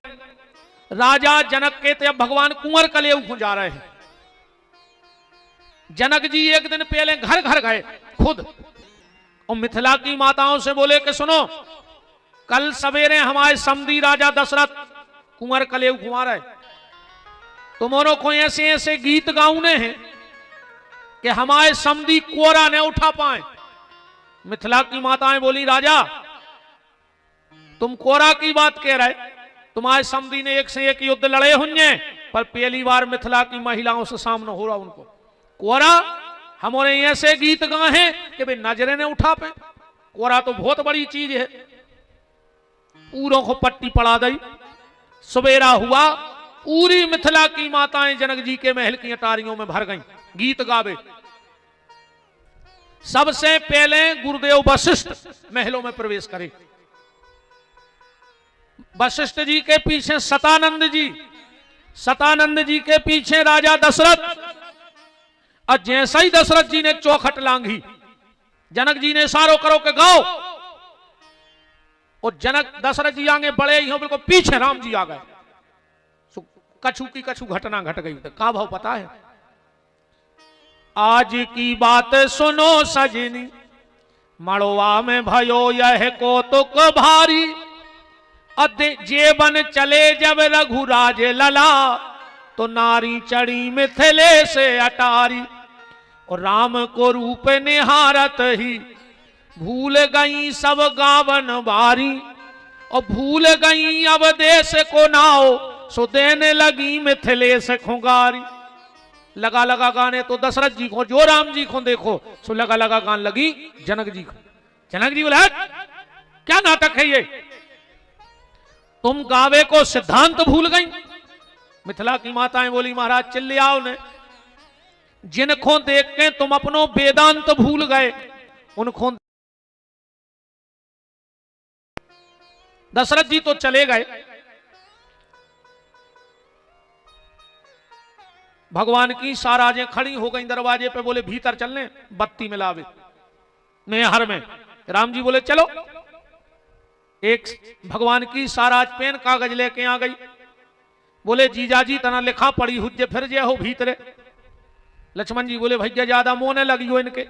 राजा जनक के थे, अब भगवान कुंवर कलेऊ को जा रहे हैं। जनक जी एक दिन पहले घर घर गए खुद, और मिथिला की माताओं से बोले कि सुनो, कल सवेरे हमारे समधी राजा दशरथ कुंवर कलेऊ कुंवर है, तुम्हारों को ऐसे ऐसे गीत गाउने हैं कि हमारे समधी कोरा न उठा पाए। मिथिला की माताएं बोली, राजा तुम कोरा की बात कह रहे, तुम्हारे समधी ने एक से एक युद्ध लड़े होंगे, पर पहली बार मिथिला की महिलाओं से सामना हो रहा उनको। कोरा हमारे ऐसे गीत गाए हैं कि भाई नजरे ने उठा पे। कोरा तो बहुत बड़ी चीज है। पूरों को पट्टी पड़ा दी, सवेरा हुआ, पूरी मिथिला की माताएं जनक जी के महल की अटारियों में भर गईं, गीत गावे। सबसे पहले गुरुदेव वशिष्ठ महलों में प्रवेश करे। वशिष्ठ जी के पीछे सतानंद जी, सतानंद जी के पीछे राजा दशरथ। और जैसा ही दशरथ जी ने चौखट लांघी, जनक जी ने इशारों करो के गाओ, और जनक दशरथ जी आगे बड़े ही हो, बिल्कुल पीछे राम जी आ गए। कछु की कछु घटना घट गई। का भाव पता है? आज की बात सुनो सजनी, मड़वा में भयो यह कौतुक भारी। जेबन चले जब रघुराज लला, तो नारी चढ़ी मिथिले से अटारी। और राम को रूप निहारत ही, भूल गई सब गावन बारी। और भूल गई अब देश को नाव, सो देने लगी मिथिले से खुंगारी। लगा लगा गाने तो दशरथ जी को, जो राम जी को देखो सो लगा लगा गान लगी जनक जी को। जनक जी बोला, क्या नाटक है ये, तुम गावे को सिद्धांत भूल गई। मिथिला की माताएं बोली, महाराज चिल्ले आओ ने, जिनको देख के तुम अपनो वेदांत भूल गए, उनको। दशरथ जी तो चले गए, भगवान की साराजें खड़ी हो गई दरवाजे पे, बोले भीतर चलने, बत्ती में लावे नेहर में। राम जी बोले चलो। एक भगवान की साराज पेन कागज लेके आ गई, बोले जीजाजी तना लिखा पड़ी हुज्जे फिर जे हो भीतरे। लक्ष्मण जी बोले भैया ज्यादा मोने लगी हो इनके,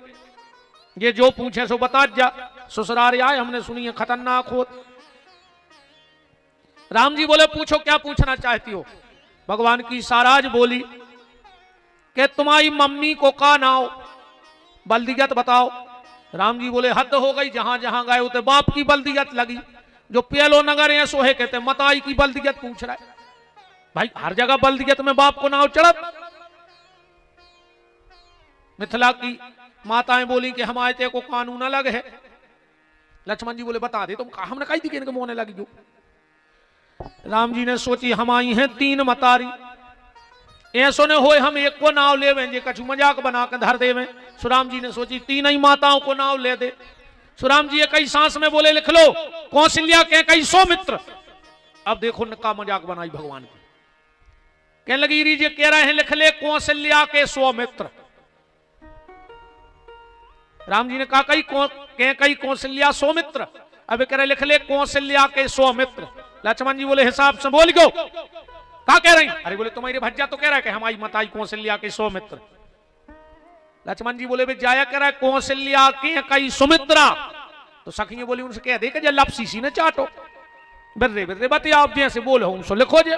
ये जो पूछे सो बता जा, ससुराल आए हमने सुनी है खतरनाक हो। राम जी बोले पूछो क्या पूछना चाहती हो। भगवान की साराज बोली कि तुम्हारी मम्मी को का नाव, बल्दियत बताओ। राम जी बोले हद हो गई, जहां जहां गए उते बाप की बल्दियत लगी। जो पेलो नगर है सोहे कहते मताई की बल्दियत पूछ रहा है। भाई हर जगह बल्दियत में बाप को नाव चढ़त। मिथिला की माताएं बोली कि हमारे ते को कानून अलग है। लक्ष्मण जी बोले बता दे तुम, हमने कही थी कि इनके मोने लगी जो। राम जी ने सोची हमारी हैं 3 मतारी, ऐसो ने होए हम एक को नाव ले वेंगे, कछु मजाक बना के धर देवे। सुराम जी ने सोची 3 ही माताओं को नाव ले दे। सुराम जी एक ही सांस में बोले लिख लो कौशल्या के कई सौमित्र। अब देखो का मजाक बनाई भगवान की, कहने लगी रीजे कह रहे हैं लिख ले कौशल्या के सौमित्र। राम जी ने कहा कई कौशल्या सौमित्र, अब कह रहे लिख ले कौशल्या के सौमित्र। लक्ष्मण जी बोले हिसाब से बोल गो, क्या कह रही? अरे बोले तुम्हारी भज्जा तो कह रहा है कि हमारी मताई कौशल्या के सौमित्र। लक्ष्मण जी बोले जाया कह रहा है कौशल्या के कई सुमित्रा। तो सखियां बोली उनसे कह दे कि लपसी सी ने चाटो, बिर्रे बिर्रे बते आप जैसे बोलो उनसे लिखो जे।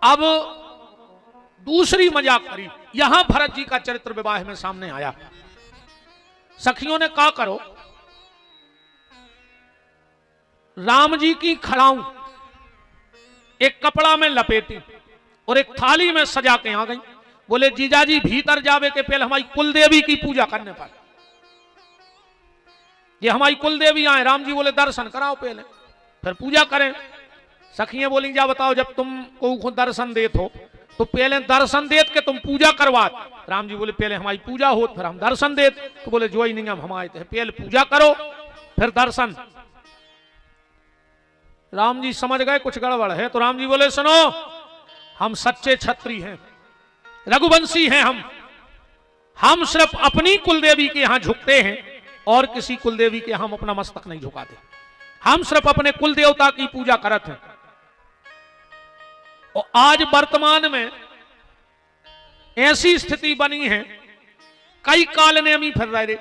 अब दूसरी मजाक करी, यहां भरत जी का चरित्र विवाह में सामने आया। सखियों ने कहा करो राम जी की खड़ाऊं एक कपड़ा में लपेटी, और एक थाली में सजा के आ गई। बोले जीजाजी भीतर जावे के पहले हमारी कुल देवी की पूजा करने पर, ये हमारी कुल देवी आए। राम जी बोले दर्शन कराओ पहले, फिर पूजा करें। सखियां बोली जा बताओ, जब तुम को दर्शन देत हो तो पहले दर्शन देत के तुम पूजा करवात। राम जी बोले पहले हमारी पूजा हो फिर हम दर्शन देत। तो बोले जो ही नहीं हम आए थे, पहले पूजा करो फिर दर्शन। राम जी समझ गए कुछ गड़बड़ है, तो राम जी बोले सुनो, हम सच्चे क्षत्रिय हैं, रघुवंशी हैं, हम सिर्फ अपनी कुलदेवी के यहां झुकते हैं और किसी कुलदेवी के हम अपना मस्तक नहीं झुकाते। हम सिर्फ अपने कुल देवता की पूजा करते हैं। और आज वर्तमान में ऐसी स्थिति बनी है, कई काल ने हम ही फिर रहे,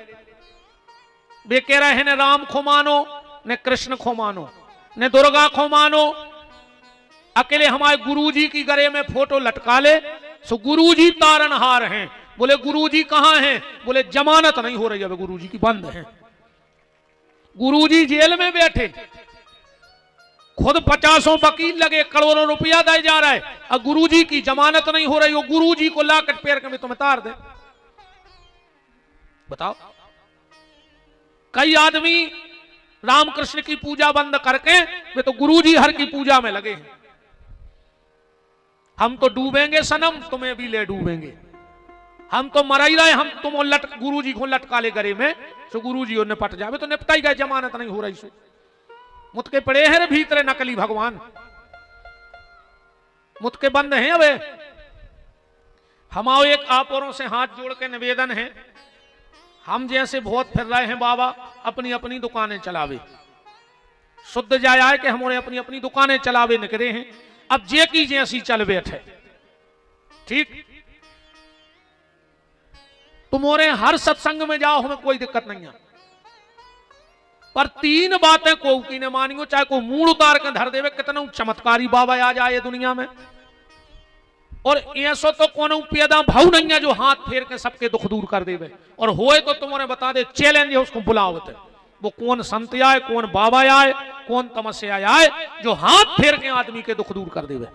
वे कह रहे हैं न राम को मानो, न कृष्ण को मानो, न दुर्गा को मानो। अकेले हमारे गुरुजी की गले में फोटो लटका ले, सो गुरुजी तारनहार हैं। बोले गुरुजी कहां हैं? बोले जमानत नहीं हो रही है गुरुजी की, बंद है। गुरुजी जेल में बैठे, खुद 50 वकील लगे, करोड़ों रुपया दिया जा रहा है, और गुरुजी की जमानत नहीं हो रही। वो गुरुजी को लाकर पैर के तुम्हें तार दे। बताओ, कई आदमी रामकृष्ण की पूजा बंद करके वे तो गुरुजी हर की पूजा में लगे हैं। हम तो डूबेंगे सनम, तुम्हें भी ले डूबेंगे। हम तो मर ही रहे, हम तुम गुरुजी को लटका ले गरे में, सो गुरुजी और निपट जावे तो निपटा ही गए, जमानत नहीं हो रही। सो मुतके पड़े हैं रे भीतरे नकली भगवान, मुतके बंद हैं। अबे हमारे एक आप औरों से हाथ जोड़ के निवेदन है, हम जैसे बहुत फिर रहे हैं बाबा, अपनी अपनी दुकानें चलावे, शुद्ध जाया है कि हमारे अपनी अपनी दुकानें चलावे निकले हैं। अब जे की जैसी चल बैठे, ठीक, तुम्हारे हर सत्संग में जाओ, हमें कोई दिक्कत नहीं है, पर 3 बातें को की ने मानियो, चाहे को मूड उतार के धर देवे, कितना चमत्कारी बाबा आ जाए दुनिया में। और ऐसो तो कोनो पैदा भाव नहीं है जो हाथ फेर के सबके दुख दूर कर देवे, और होए तो तुम्हारे बता दे, चैलेंज है उसको बुलाओ। वो कौन संत आए, कौन बाबा आए, कौन तमस्या आए जो हाथ फेर के आदमी के दुख दूर कर देवे।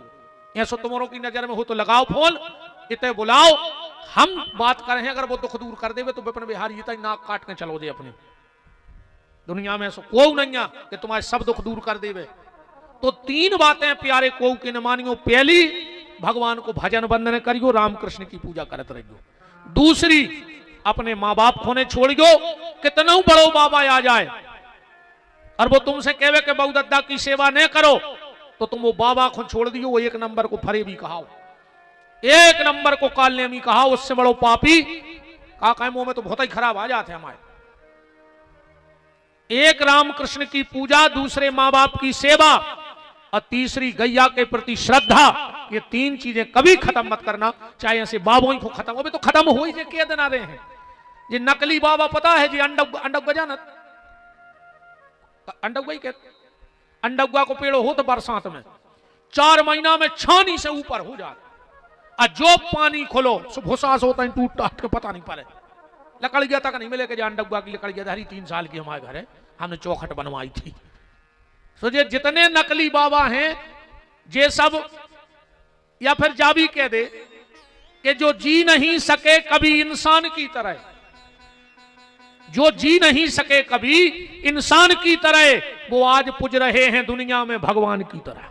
ऐसो तुम्हारों की नजर में हो तो लगाओ फोन, इतने बुलाओ, हम बात कर रहे हैं। अगर वो दुख दूर कर देवे तो विपिन बिहारी इतना नाक काट के चलो दे अपने। दुनिया में ऐसा कोई नहीं है कि तुम्हारे सब दुख दूर कर देवे। तो 3 बातें प्यारे को की न मानियो। पहली, भगवान को भजन बंदन करियो, रामकृष्ण की पूजा करते रहियो। दूसरी, अपने माँ बाप खोने छोड़ियो, कितना बड़ो बाबा आ जाए और वो तुमसे कहे कि बहु दद्दा की सेवा न करो, तो तुम वो बाबा को छोड़ दियो। वो 1 नंबर को फरे भी कहाओ, 1 नंबर को कालने भी कहा, उससे बड़ो पापी का मुंह में तो बहुत ही खराब आ जाते हमारे। एक रामकृष्ण की पूजा, दूसरे माँ बाप की सेवा, और तीसरी गैया के प्रति श्रद्धा। ये 3 चीजें कभी खत्म मत करना, चाहे ऐसे बाबों को खत्म, अभी तो खत्म हो ही जे के दिन आ रहे हैं। ये नकली बाबा पता है जी, अंडुआ जानत, अंडुआ ही कहते, अंडुआ को पेड़ो हो तो बरसात में 4 महीना में छानी से ऊपर हो जाए, और जो पानी खोलो भूसास होता है, टूट टाट के पता नहीं पड़े। लकड़िया तक नहीं मिले कि अंडुआ की लकड़िया धारी 3 साल की हमारे घर है, हमने चौखट बनवाई थी। तो ये जितने नकली बाबा हैं ये सब, या फिर जाबी कह दे कि जो जी नहीं सके कभी इंसान की तरह, जो जी नहीं सके कभी इंसान की तरह, वो आज पूज रहे हैं दुनिया में भगवान की तरह।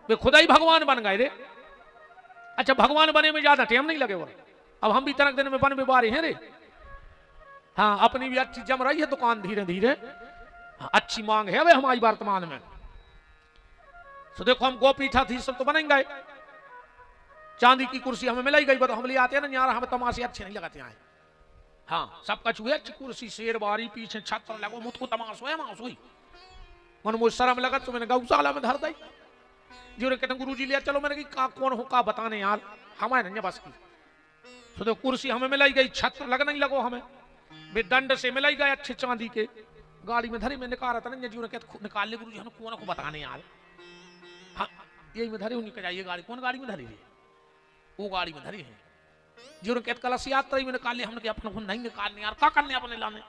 वे खुदा ही भगवान बन गए रे। अच्छा, भगवान बने में ज्यादा टाइम नहीं लगे वो, अब हम भी तरक दिन में बन में बारे हैं रे। हाँ, अपनी भी अच्छी जम रही है दुकान धीरे धीरे, अच्छी मांग है वे हमारी वर्तमान में। तो देखो, हम गोपीठा थी सब तो बनेंगे, चांदी की कुर्सी हमें मिलाई गई, तो हम ले आते हैं ना यार, हमें तमाशे अच्छे नहीं लगाते हैं। हाँ, सब कछु है, अच्छी कुर्सी, शेरबारी, पीछे छत्र लगो, मुझको तमाशो है मांस हुई। मन मुझ शर्म लगा तो मैंने गौशाला में धर दी। जो कहते गुरु जी लिया चलो, मैंने कहा कौन हो का बताने यार, हमारे नहीं बस की। तो देखो, कुर्सी हमें मिलाई गई, छत्र लग नहीं लगो हमें, वे दंड से मिलाई गए अच्छे चांदी के, गाड़ी में धरी में निकाल रहा था ना, जीवन कहते निकाल ले गुरु जी, हमें कौन को बताने यार। हाँ, यही में धरी निकल जाइए गाड़ी, कौन गाड़ी में धरी है? वो गाड़ी में धरी है। जीवन कहते कलश यात्रा में निकाल लिया, हमने अपने को नहीं निकालने यार, क्या करने अपने लाने,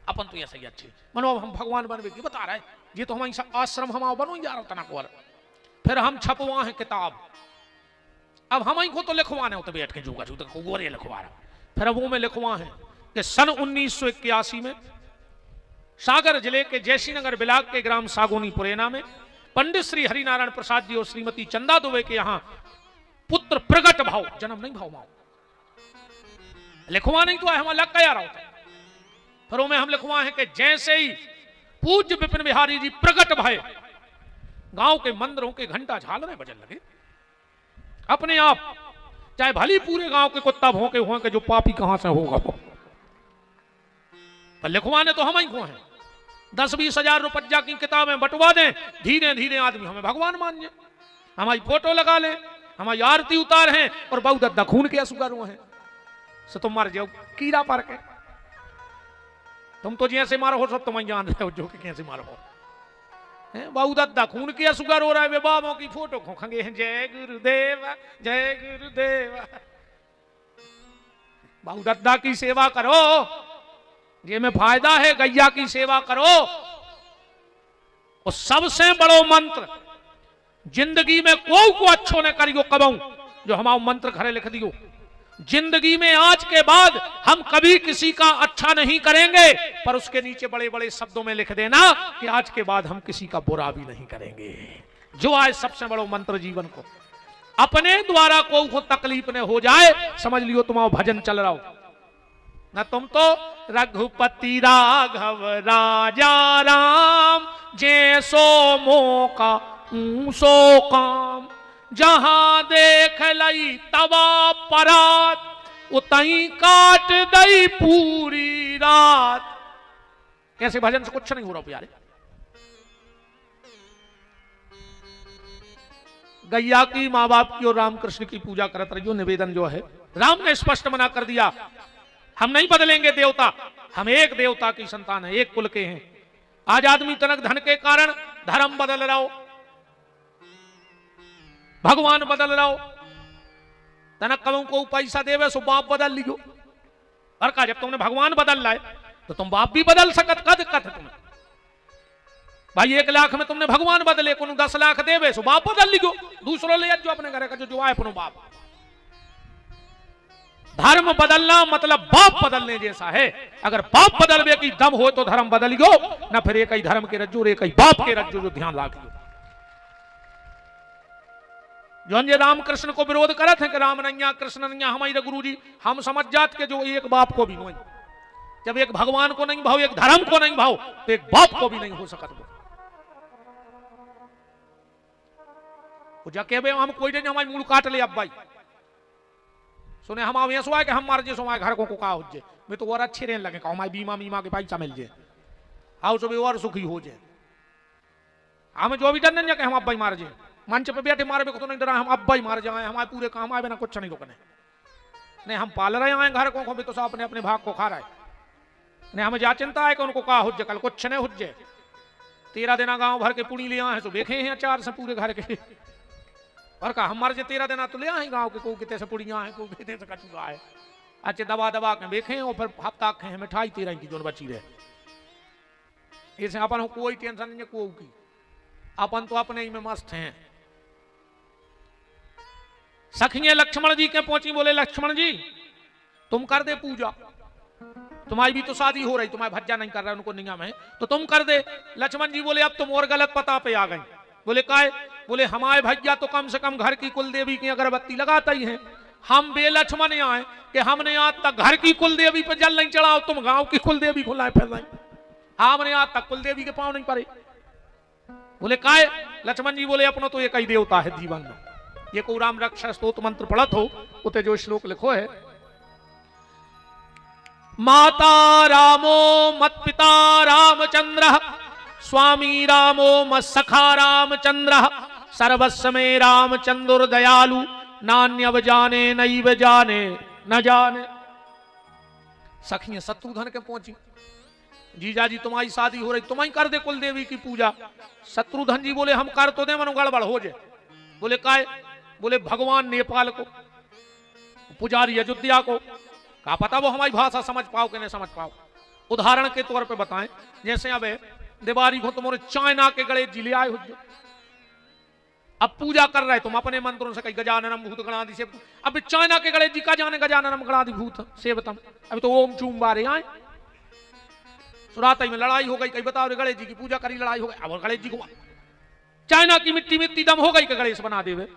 अपन तो ऐसा ही अच्छे मनो। हम भगवान बनवे की बता रहे, ये तो हमारी आश्रम हम बनो जा रहा तना को, फिर हम छपवा है किताब, अब हम ही को तो लिखवाने हो तो बैठ के जूगा जूता को गोरे लिखवा रहा। फिर अब वो में लिखवा है कि सन 1981 में सागर जिले के जयसीनगर ब्लॉक के ग्राम सागोनी पुरेना में पंडित श्री हरिनारायण प्रसाद जी और श्रीमती चंदा दुबे के यहां पुत्र प्रगट भाव, जन्म नहीं भाव माओ, लिखवा नहीं तो है हम अलग क्या रहा होता। फिर में हम लिखवा है कि जैसे ही पूज्य विपिन बिहारी जी प्रगट भय, गांव के मंदिरों के घंटा झालने बजन लगे अपने आप, चाहे भली पूरे गांव के कुत्ता भौंके हुए कि जो पापी कहां से होगा। पर लिखवाने तो हम ही को हैं, 10-20 हजार रुपया की किताबें बंटवा दें, धीरे धीरे आदमी हमें भगवान मान जाए, हमारी फोटो लगा लें, हमारी आरती उतार हैं और बहुत दद्दा खून के असुगारों हैं। सो तुम मर जाओ कीड़ा पर के, तुम तो जैसे मारो हो सब तुम जान रहे हो जो कि कैसे मारो हो। बहुत दद्दा खून के असुगर हो रहा है, वे बाबों की फोटो खोखेंगे जय गुरुदेव जय गुरुदेव। बहुत दद्दा की सेवा करो, ये में फायदा है, गैया की सेवा करो। और सबसे बड़ो मंत्र जिंदगी में कोई को अच्छो न करियो कबऊ, जो हमारा मंत्र खरे लिख दियो, जिंदगी में आज के बाद हम कभी किसी का अच्छा नहीं करेंगे, पर उसके नीचे बड़े बड़े शब्दों में लिख देना कि आज के बाद हम किसी का बुरा भी नहीं करेंगे। जो आज सबसे बड़ो मंत्र जीवन को अपने द्वारा को तकलीफ न हो जाए, समझ लियो तुम्हारा भजन चल रहा हो न। तुम तो रघुपति राघव राजा राम, जैसो मौका ऊसो काम, जहां देख लई तवा परात, उतई काट दई पूरी रात। कैसे भजन से कुछ नहीं हो रहा प्यारे। गैया की, माँ बाप की और रामकृष्ण की पूजा करत रहियो। निवेदन जो है राम ने स्पष्ट मना कर दिया, हम नहीं बदलेंगे देवता, हम एक देवता की संतान है, एक कुल के हैं। आज आदमी तनक धन के कारण धर्म बदल रहा हो, भगवान बदल रहा हो, तनक कबू को पैसा देवे सो बाप बदल लियो। और का जब तुमने भगवान बदल लाए तो तुम बाप भी बदल सकत, कद कद तुम्हें भाई 1 लाख में तुमने भगवान बदले, को 10 लाख देवे सो बाप बदल लियो, दूसरों ले जो अपने घर का जो आए अपनो बाप। धर्म बदलना मतलब बाप बदलने जैसा है। अगर बाप बदलवे की दम हो तो धर्म बदलियो, ना फिर एक ही धर्म के रज्जू एक ही बाप के रज्जू, जो ध्यान रखियो। जो ये रामकृष्ण को विरोध करत है कि राम नैया कृष्ण नैया हमारे गुरु जी, हम समझ जात के जो एक बाप को भी नहीं, जब एक भगवान को नहीं भाव, एक धर्म को नहीं भाव, तो एक बाप को भी नहीं हो सकता। जाके हम कोई नहीं हमारी मूल काट ले अब भाई सुने, हम ऐसा है कि हम मार जे सो घर को का हो जाए, मैं तो और अच्छे रहने लगे, हमारे बीमा मीमा के पैसा मिल जाए, आओ सब और सुखी हो जाए। हमें जो भी डर नहीं कि हम अब भाई मार जाए, मंच पे बैठे मारे को तो नहीं डरा, हम अब भाई मार जाए, हमारे पूरे काम आए बिना कुछ नहीं रोकने। नहीं हम पाल रहे हैं घर को भी तो सब अपने अपने भाग को खा रहा है। नहीं हमें जा चिंता है कि उनको का हो जाए, कल कुछ नहीं हो जाए। 13 दिन गांव भर के पुड़ी ले आए हैं, तो देखे हैं 4 से पूरे घर के, और का हमारे जो 13 दिन तो ले आए गांव के, को कितने से पुड़ियां हैं, को कितने से कचुआ है, अच्छे दबा दबा के देखे और फिर हफ्ता खे मिठाई 13 की जो बची रहे। इसे अपन कोई टेंशन नहीं है को की, अपन तो अपने ही में मस्त हैं। सखियां लक्ष्मण जी के पहुंची, बोले लक्ष्मण जी तुम कर दे पूजा, तुम्हारी भी तो शादी हो रही, तुम्हारे भज्जा नहीं कर रहा उनको नियम है, तो तुम कर दे। लक्ष्मण जी बोले अब तुम और गलत पता पे आ गए। बोले काय? बोले हमारे भैया तो कम से कम घर की कुल देवी की अगरबत्ती लगाता ही है, हम बेलक्ष्मण आए कि हमने आज तक घर की कुल देवी पे जल नहीं चढ़ाओ, तुम गांव की कुल देवी खुलाए फिर रहे, हमने आज तक कुल देवी के पांव नहीं पड़े। बोले काय? लक्ष्मण जी बोले अपनो तो एक ही देवता है जीवन में, ये को राम रक्षा स्तोत्र मंत्र पढ़त हो उते जो श्लोक लिखो है, माता रामो मत पिता रामचंद्र, स्वामी रामो मत सखा रामचंद्र, सर्वस्व में रामचंद्र दयालु, नान्यव जाने नैव जाने न जाने। सखियां शत्रुघ्न के पहुंची, जीजा जी तुम्हारी शादी हो रही, तुम ही कर दे कुल देवी की पूजा। शत्रुघ्न जी बोले हम कर तो दे, मनो गड़बड़ हो जाए। बोले काय? बोले भगवान नेपाल को, पुजारी अयोध्या को, का पता वो हमारी भाषा समझ पाओ कि नहीं समझ पाओ। उदाहरण के तौर पे बताएं, जैसे अब दिवाली को तुम्हारे चाइना के गले जिले आए हो, अब पूजा कर रहे तुम अपने मंत्रों से कहीं गजाननम भूत गणादि से, अब चाइना के गणेश जी का जाने गजाननम गणादि भूत सेवतम, अभी तो ओम चूम बारे आए सुरातई में लड़ाई हो गई, कहीं बताओ रे गणेश जी की पूजा करी लड़ाई हो गई, अब गणेश जी को चाइना की मिट्टी मिट्टी दम हो गई कि गणेश बना देवे।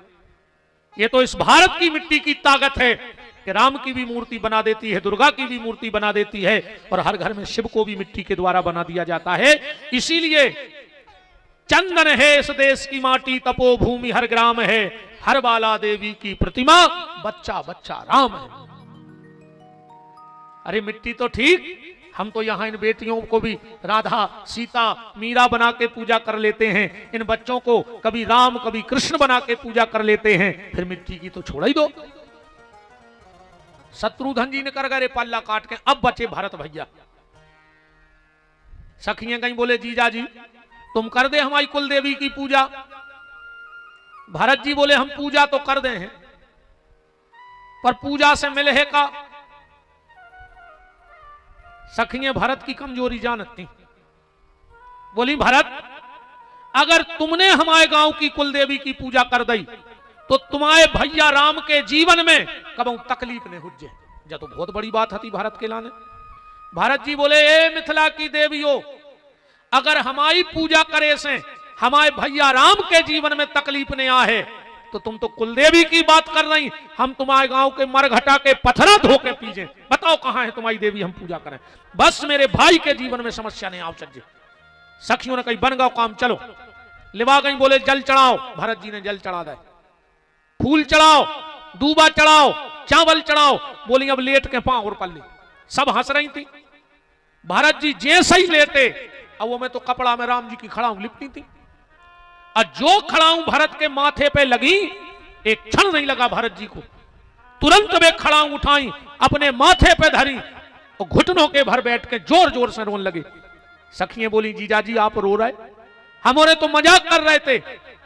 ये तो इस भारत की मिट्टी की ताकत है कि राम की भी मूर्ति बना देती है, दुर्गा की भी मूर्ति बना देती है, और हर घर में शिव को भी मिट्टी के द्वारा बना दिया जाता है। इसीलिए चंदन है इस देश की माटी, तपोभूमि हर ग्राम है, हर बाला देवी की प्रतिमा, बच्चा बच्चा राम है। अरे मिट्टी तो ठीक, हम तो यहां इन बेटियों को भी राधा सीता मीरा बना के पूजा कर लेते हैं, इन बच्चों को कभी राम कभी कृष्ण बना के पूजा कर लेते हैं, फिर मिट्टी की तो छोड़ ही दो। शत्रुघ्न जी ने कर गए पल्ला काट के, अब बचे भरत भैया। सखियां कहीं बोले जीजा जी तुम कर दे हमारी कुल देवी की पूजा। भरत जी बोले हम पूजा तो कर दे हैं, पर पूजा से मिले है का। सखियां भरत की कमजोरी जानती, बोली भरत अगर तुमने हमारे गांव की कुल देवी की पूजा कर दी तो तुम्हारे भैया राम के जीवन में कबू तकलीफ नहीं हुज्जे। जब तो बहुत बड़ी बात थी भारत के लाने। भारत जी बोले ए मिथिला की देवियों, अगर हमारी पूजा करे से हमारे भैया राम के जीवन में तकलीफ नहीं आए तो तुम तो कुलदेवी की बात कर रही, हम तुम्हारे गांव के मरघटा के पत्थरा धो के पीजे, बताओ कहां है तुम्हारी देवी हम पूजा करें, बस मेरे भाई के जीवन में समस्या नहीं आओ चज्जे। सखियों ने कही बन गओ काम, चलो लिवा गई। बोले जल चढ़ाओ, भरत जी ने जल चढ़ा दे, फूल चढ़ाओ, दूबा चढ़ाओ, चावल चढ़ाओ। बोली अब लेट के पांव और पल्ली, सब हंस रही थी। भरत जी जैसे ही लेटे, अब वो मैं तो कपड़ा में राम जी की खड़ाऊं लिपटी थी, और जो खड़ाऊं भरत के माथे पे लगी, एक क्षण नहीं लगा भरत जी को, तुरंत वे खड़ाऊं उठाई, अपने माथे पे धरी और घुटनों के भर बैठ के जोर जोर से रोने लगे। सखियां बोली जीजा जी आप रो रहे, हमारे तो मजाक कर रहे थे।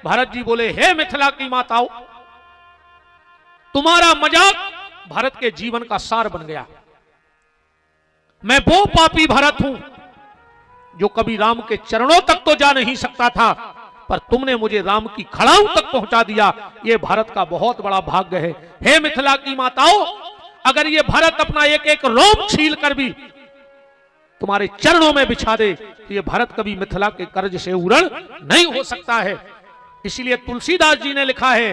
भरत जी बोले हे मिथिला की माताओं, तुम्हारा मजाक भारत के जीवन का सार बन गया। मैं वो पापी भरत हूं जो कभी राम के चरणों तक तो जा नहीं सकता था, पर तुमने मुझे राम की खड़ाऊ तक पहुंचा दिया। यह भारत का बहुत बड़ा भाग्य है। हे मिथिला की माताओं, अगर ये भारत अपना एक एक रोम छील कर भी तुम्हारे चरणों में बिछा दे तो ये भारत कभी मिथिला के कर्ज से उरण नहीं हो सकता है। इसलिए तुलसीदास जी ने लिखा है,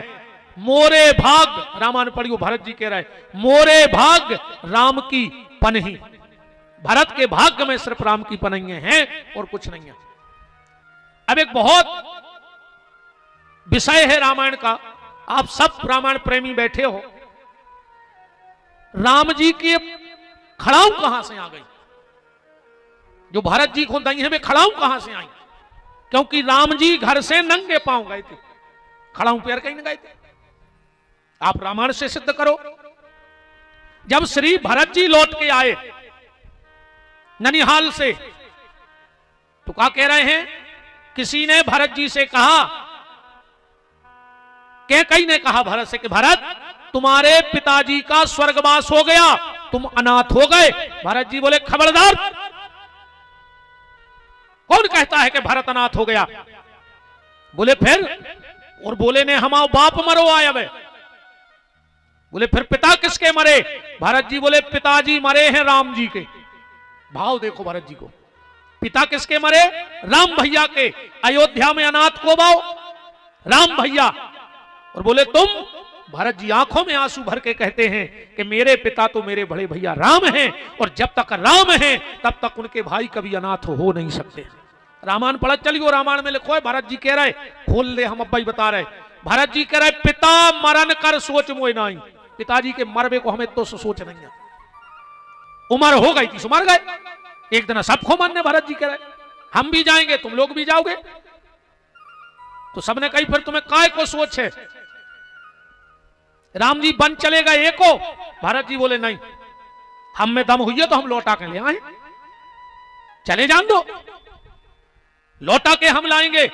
मोरे भाग, रामायण पढ़ियो, भरत जी कह रहे मोरे भाग राम की पनही। भारत के भाग्य में सिर्फ राम की पनहियां हैं और कुछ नहीं है। अब एक बहुत विषय है रामायण का, आप सब रामायण प्रेमी बैठे हो, राम जी की खड़ाऊ कहां से आ गई? जो भारत जी को दही है वे खड़ाऊ कहां से आई? क्योंकि राम जी घर से नंगे पांव गए थे, खड़ाऊ पैर कहीं न गए थे। आप रामायण से सिद्ध करो। जब श्री भरत जी लौट के आए ननिहाल से, तो क्या कह रहे हैं? किसी ने भरत जी से कहा, कई ने कहा भरत से कि भरत तुम्हारे पिताजी का स्वर्गवास हो गया, तुम अनाथ हो गए। भरत जी बोले खबरदार, कौन कहता है कि भरत अनाथ हो गया? बोले फिर, और बोले ने हमारा बाप मरो आया वे। बोले फिर पिता किसके मरे? भरत जी बोले पिताजी मरे हैं राम जी के। भाव देखो भरत जी को, पिता किसके मरे? राम भैया के। अयोध्या में अनाथ को बाओ राम भैया। और बोले तुम? भरत जी आंखों में आंसू भर के कहते हैं कि मेरे पिता तो मेरे बड़े भैया राम हैं, और जब तक राम हैं तब तक उनके भाई कभी अनाथ हो नहीं सकते। रामायण पढ़ चलियो, रामायण में लिखो है, भरत जी कह रहे, खोल ले हम अब्बा ही बता रहे, भरत जी कह रहे पिता मरण कर सोच मोय नहीं। पिताजी के मरबे को हमें तो सोच नहीं है, उम्र हो गई थी सुमर गए, एक दिन सबको मानने। भरत जी कह रहे हम भी जाएंगे, तुम लोग भी जाओगे। तो सबने कही फिर तुम्हें काय को सोच है? राम जी बन चले गए एको। भरत जी बोले नहीं, हम में दम हुई है तो हम लौटा के ले आए, चले जान दो, लौटा के हम लाएंगे।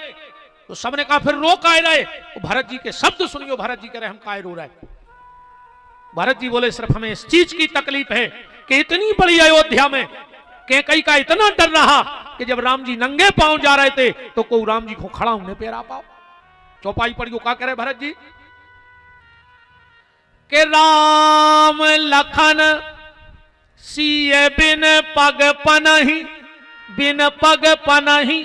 तो सबने कहा फिर रो काय रहे? तो भरत जी के शब्द सुनियो, भरत जी कह रहे हम काय रो रहे? भरत जी बोले सिर्फ हमें इस चीज की तकलीफ है कि इतनी बड़ी अयोध्या में कैकई का इतना डर रहा कि जब राम जी नंगे पांव जा रहे थे तो कोई राम जी को खड़ा होने पे आ पाओ। चौपाई पढ़ियो का करे भरत जी के राम लखन सीए बिन पग पनहि